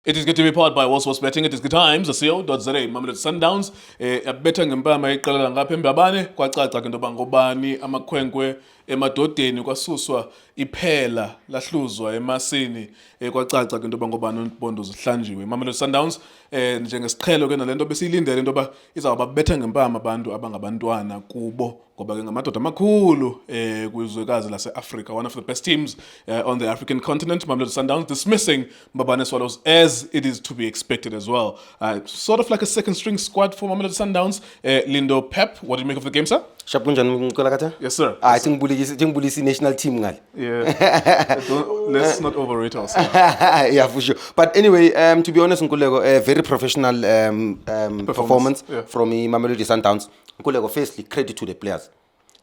It is good to be powered by Sports Betting. It is good times. Co.za Mamelodi Sundowns yabetha ngempama iqala ngapha Mbabane kwacaca ke into yoba ngobani amakhwenkwe emadodeni kwasuswa iphela lahluzwa emasini kwacaca ke into yoba ngobani uNtbondo zihlanjiwe. Mamelodi Sundowns njengesiqhelo ke nalento besiyilindele into yoba izawubabetha ngempama abantu abangabantwana kubo ngoba ke ngamadoda amakhulu kwizwekazi lase-Africa, one of the best teams on the African continent. Mamelodi Sundowns dismissing Mbabane Swallows as it is to be expected as well. Sort of like a second string squad for Mamelodi Sundowns. Lindo Pep, what do you make of the game, sir? Yes, sir. I think Bulisi national team. Yeah. Let's not overrate ourselves. Yeah, for sure. But anyway, to be honest, a very professional performance from Mamelodi Sundowns. Firstly, credit to the players.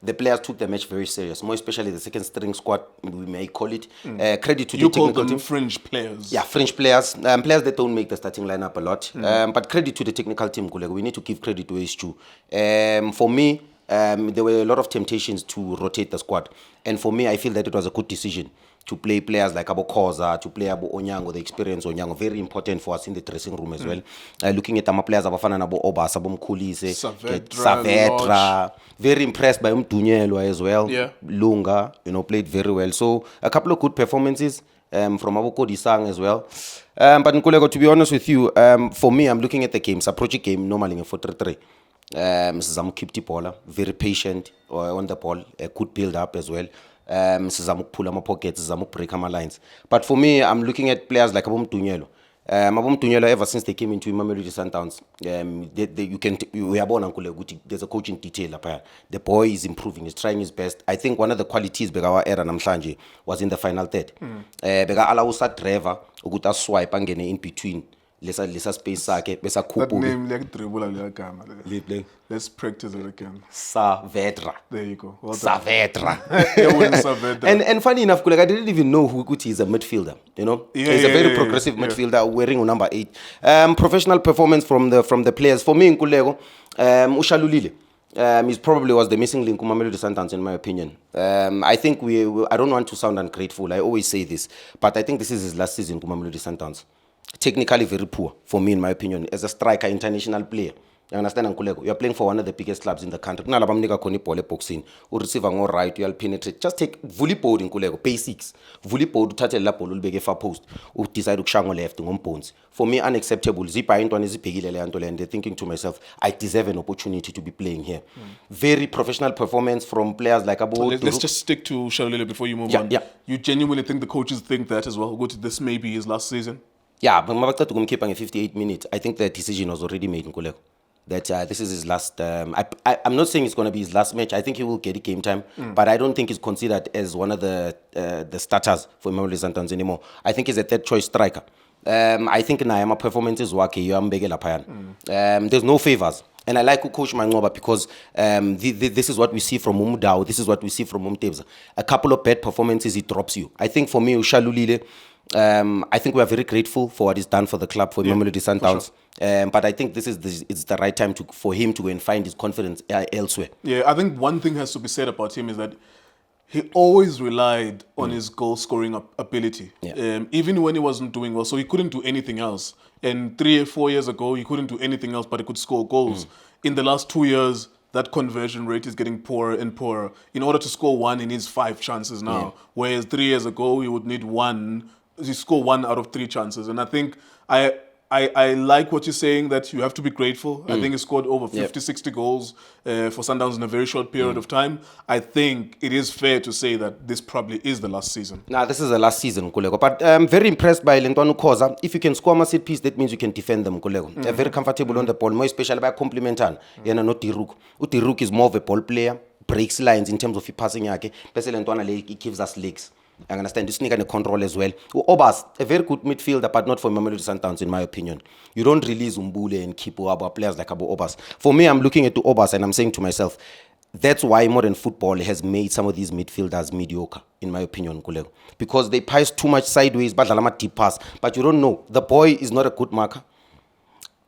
The players took the match very serious, more especially the second string squad, we may call it. Credit to the technical team. Fringe players. Yeah, fringe players. Players that don't make the starting lineup a lot. But credit to the technical team. We need to give credit to H2. For me, there were a lot of temptations to rotate the squad. And for me, I feel that it was a good decision to play players like Abo Koza, to play Abo Onyango, the experience Onyango, very important for us in the dressing room as well. Looking at our players, Abafana Abo Obas, Abo Mkulise, Saavedra, very impressed by Mdunyelo as well. Yeah. Lunga, played very well. So a couple of good performances from Abo Kodisang as well. But Nkulego, to be honest with you, for me, I'm looking at the games, approach a game normally in 4-3-3. Sizama keep the ball, very patient on the ball, a good build up as well. Sizama pull my pockets, sizama break my lines. But for me, I'm looking at players like Abom Tunyelo. Abom Tunyelo, ever since they came into Mamelodi Sundowns, we are born Guti. There's a coaching detail up here. The boy is improving, he's trying his best. I think one of the qualities Begawa era namhlanje was in the final third. Bega allow driver ukuta swipe angene in between. Lesa space sakhe besa khuphuka. That name like dribble gama. Let's practice it again. Saavedra. There you go. Well Saavedra. Saavedra. And funny enough, I didn't even know who Guti is a midfielder. He's a very progressive midfielder wearing number 8. Professional performance from the players. For me, Nkulego, Shalulile. He probably was the missing link in Mamelodi Sundowns, in my opinion. I think I don't want to sound ungrateful. I always say this, but I think this is his last season in Mamelodi Sundowns. Technically very poor, for me, in my opinion, as a striker, international player. You understand, Nkulego? You are playing for one of the biggest clubs in the country. Now, boxing, or receive all right, you'll penetrate. Just take volleyball in Nkulego, basics. Volleyball, touch a lap, will be a far post, or decide to shango left on points. For me, unacceptable. Zipa into an and they're thinking to myself, I deserve an opportunity to be playing here. Very professional performance from players like Abu. So let's just stick to Shalulile before you move on. Yeah. You genuinely think the coaches think that as well? This may be his last season? Yeah, but Mabakta to keep in 58 minutes. I think the decision was already made in Nkulego. That this is his last. I'm not saying it's going to be his last match. I think he will get a game time, but I don't think he's considered as one of the starters for Mamelodi Sundowns anymore. I think he's a third choice striker. I think Naima performances work. There's no favors. And I like Coach Mangoba because this is what we see from Umudao. This is what we see from Umtebza. A couple of bad performances, he drops you. I think for me, Shalulile, I think we are very grateful for what he's done for the club, for Mamelodi Sundowns. Sure. But I think it's the right time for him to go and find his confidence elsewhere. Yeah, I think one thing has to be said about him is that he always relied on his goal-scoring ability, even when he wasn't doing well. So he couldn't do anything else. And 3 or 4 years ago, he couldn't do anything else but he could score goals. In the last 2 years, that conversion rate is getting poorer and poorer. In order to score one, he needs 5 chances now. Whereas 3 years ago, he would need 1. He scored 1 out of 3 chances. And I think I like what you're saying, that you have to be grateful. I think he scored over 50, 60 goals for Sundowns in a very short period of time. I think it is fair to say that this probably is the last season. Nah, this is the last season, Nkulego. But I'm very impressed by Lentwanu Koza. If you can score a set piece, that means you can defend them, Nkulego. They're very comfortable on the ball, more especially by complimentan. Not Tiruk. Tiruk is more of a ball player, breaks lines in terms of his passing. He gives us legs. I understand this nigga can control as well. Obas, a very good midfielder, but not for Mamelodi Sundowns, in my opinion. You don't release Umbule and keep players like Abu Obas. For me, I'm looking at the Obas and I'm saying to myself, that's why modern football has made some of these midfielders mediocre, in my opinion, Kulego. Because they pass too much sideways, but deep pass. But you don't know. The boy is not a good marker.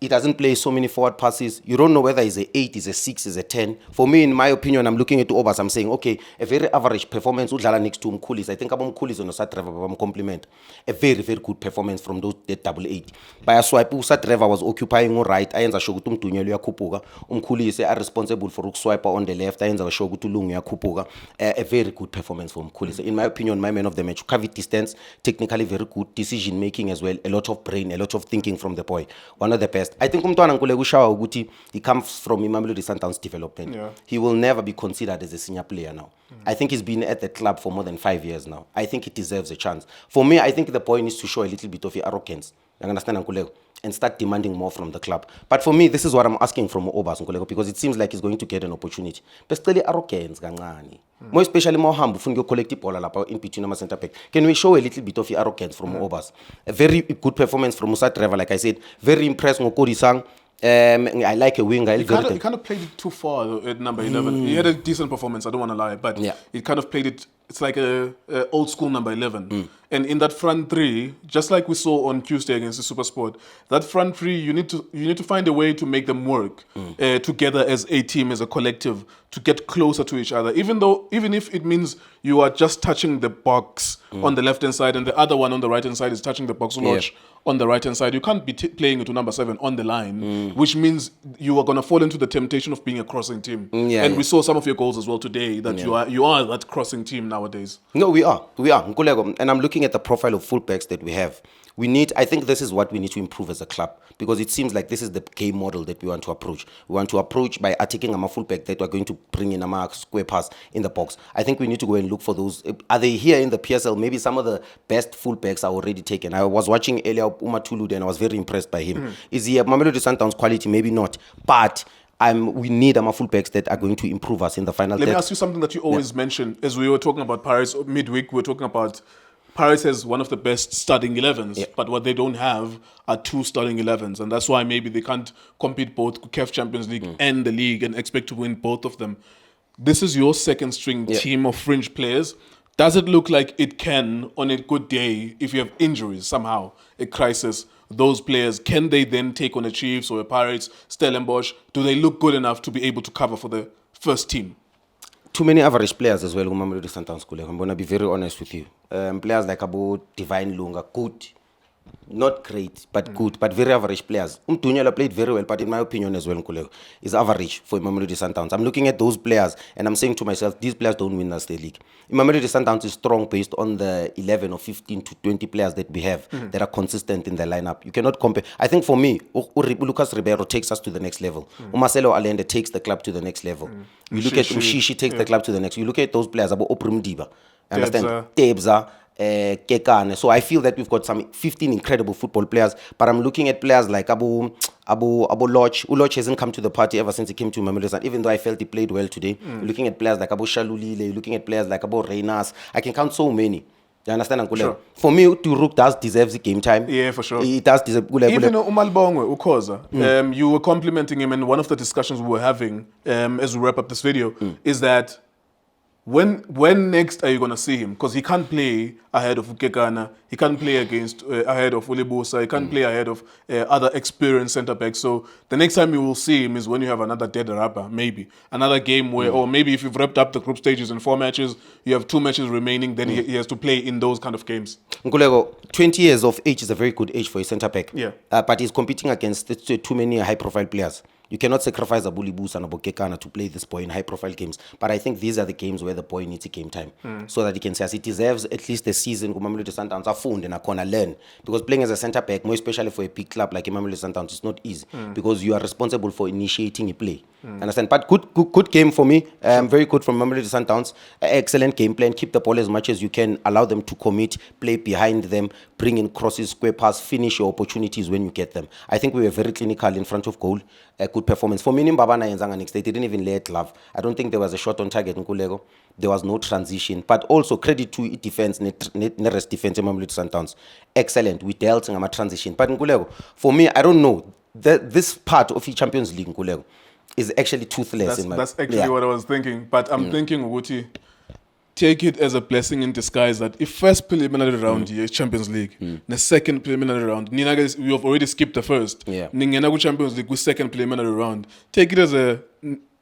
He doesn't play so many forward passes. You don't know whether he's a 8, he's a 6, he's a 10. For me, in my opinion, I'm looking at Obas, I'm saying, okay, a very average performance udlala next to Mkhulis. I think about Mkhulis on Usatreva compliment. A very, very good performance from those that double 8. By a swipe, Usatreva was occupying all right. I enza shogutum tunyelu ya kupuga. Mkhulis are responsible for swiper on the left. I enza shogutu lungu ya kupuga. A very good performance from Mkhulis. In my opinion, my man of the match. Cover distance, technically very good. Decision making as well. A lot of brain, a lot of thinking from the boy. One of the best. I think he comes from Mamelodi Sundowns development. Yeah. He will never be considered as a senior player now. I think he's been at the club for more than 5 years now. I think he deserves a chance. For me, I think the boy needs to show a little bit of arrogance. You understand, Nkulego? And start demanding more from the club. But for me, this is what I'm asking from Obas, Nkulego, because it seems like he's going to get an opportunity. But still arrogance, more especially more humble from your collective ball in between our center back. Can we show a little bit of arrogance from Obas? A very good performance from Musa Trevor, like I said. Very impressed with Ngokodi Sang. I like a winger. He kind of played it too far though, at number 11. He had a decent performance, I don't want to lie, but he kind of played it, it's like a old school number 11. And in that front three, just like we saw on Tuesday against the Super Sport, that front three, you need to find a way to make them work together as a team, as a collective, to get closer to each other. Even if it means you are just touching the box on the left hand side and the other one on the right hand side is touching the box on the right hand side, you can't be playing it to number 7 on the line, which means you are going to fall into the temptation of being a crossing team. We saw some of your goals as well today that you are that crossing team nowadays. No, we are Nkulego, and I'm looking at the profile of fullbacks that we have. I think this is what we need to improve as a club, because it seems like this is the game model that we want to approach. We want to approach by attacking a fullback that we're going to bring in a square pass in the box. I think we need to go and look for those. Are they here in the PSL? Maybe some of the best fullbacks are already taken. I was watching earlier Umatulude and I was very impressed by him. Is he a Mamelodi Sundowns quality? Maybe not, but we need fullbacks that are going to improve us in the final. Let me ask you something that you always mention. As we were talking about Paris midweek, we were talking about Paris has one of the best starting 11s, but what they don't have are 2 starting 11s, and that's why maybe they can't compete both CAF Champions League and the league and expect to win both of them. This is your second string team of fringe players. Does it look like it can, on a good day, if you have injuries somehow, a crisis, those players, can they then take on a Chiefs or a Pirates, Stellenbosch? Do they look good enough to be able to cover for the first team? Too many average players as well. Mamelodi Sundowns. I'm going to be very honest with you. Players like Divine Lunga, good. Not great, but good, but very average players. Umtunyela played very well, but in my opinion as well, Nkulego, is average for Mamelodi Sundowns. I'm looking at those players and I'm saying to myself, these players don't win us the league. Mamelodi Sundowns is strong based on the 11 or 15 to 20 players that we have that are consistent in the lineup. You cannot compare. I think for me, Lucas Ribeiro takes us to the next level. Marcelo Allende takes the club to the next level. You look at Ushishi takes the club to the next. You look at those players, about Oprim Diba, understand? Tebza. Kekane. So I feel that we've got some 15 incredible football players, but I'm looking at players like Abu Loch. Uloch hasn't come to the party ever since he came to Mamelodi Sundowns, even though I felt he played well today. Looking at players like Abu Shalulile, looking at players like Abu Reynas. I can count so many. You understand, Uncle? Sure. For me, Turuk does deserve the game time. Yeah, for sure. He does deserve. Even Umalbongwe, Ukoza, you were complimenting him, and one of the discussions we were having as we wrap up this video is that when next are you going to see him? Because he can't play ahead of Ukekana, he can't play ahead of Ulibusa, he can't play ahead of other experienced centre backs. So the next time you will see him is when you have another dead rapper, maybe another game where, or maybe if you've wrapped up the group stages in 4 matches, you have 2 matches remaining, then he has to play in those kind of games. Nkulego, 20 years of age is a very good age for a centre back. Yeah. But he's competing against too many high-profile players. You cannot sacrifice Abulibusa and Abokekana to play this boy in high-profile games. But I think these are the games where the boy needs a game time so that he can say, as he deserves at least a season. Mamelodi Sundowns are found and are gonna learn, because playing as a centre back, more especially for a big club like Mamelodi Sundowns, is not easy because you are responsible for initiating a play. Understand? But good game for me. Very good from Mamelodi Sundowns. Excellent game plan. Keep the ball as much as you can. Allow them to commit. Play behind them. Bring in crosses, square pass. Finish your opportunities when you get them. I think we were very clinical in front of goal. Good performance. For me, Mbabane and Zanga they didn't even lay a glove. I don't think there was a shot on target in Nkulego. There was no transition. But also credit to defense, rest defense in Mamelodi Sundowns. Excellent. We dealt in a transition. But Nkulego, for me, I don't know. This part of the Champions League, Nkulego, is actually toothless. That's actually what I was thinking. But I'm thinking, Uguti, take it as a blessing in disguise that if first preliminary round here is Champions League, the second preliminary round, Nina guys, we have already skipped the first. Yeah. Ningena ku Champions League with second preliminary round. Take it as a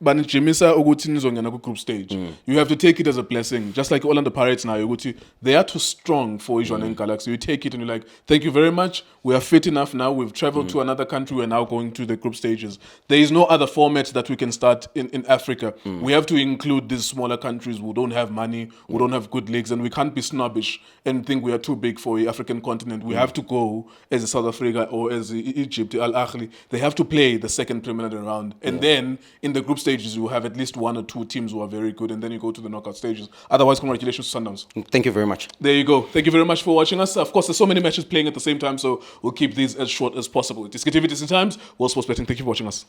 banijimisa ukuthi nizongena ku group stage. You have to take it as a blessing. Just like Orlando Pirates now, ukuthi they are too strong for Ijuanen Galaxy. You take it and you're like, thank you very much. We are fit enough now. We've traveled to another country. We're now going to the group stages. There is no other format that we can start in Africa. We have to include these smaller countries who don't have money, who don't have good leagues, and we can't be snobbish and think we are too big for the African continent. We have to go as South Africa or as Egypt, Al Ahly. They have to play the second preliminary round. And then in the group stages, you have at least one or two teams who are very good, and then you go to the knockout stages. Otherwise, congratulations to Sundowns. Thank you very much. There you go. Thank you very much for watching us. Of course, there's so many matches playing at the same time, so we'll keep these as short as possible. iDiskiTV, Disney Times, World Sports Betting. Thank you for watching us.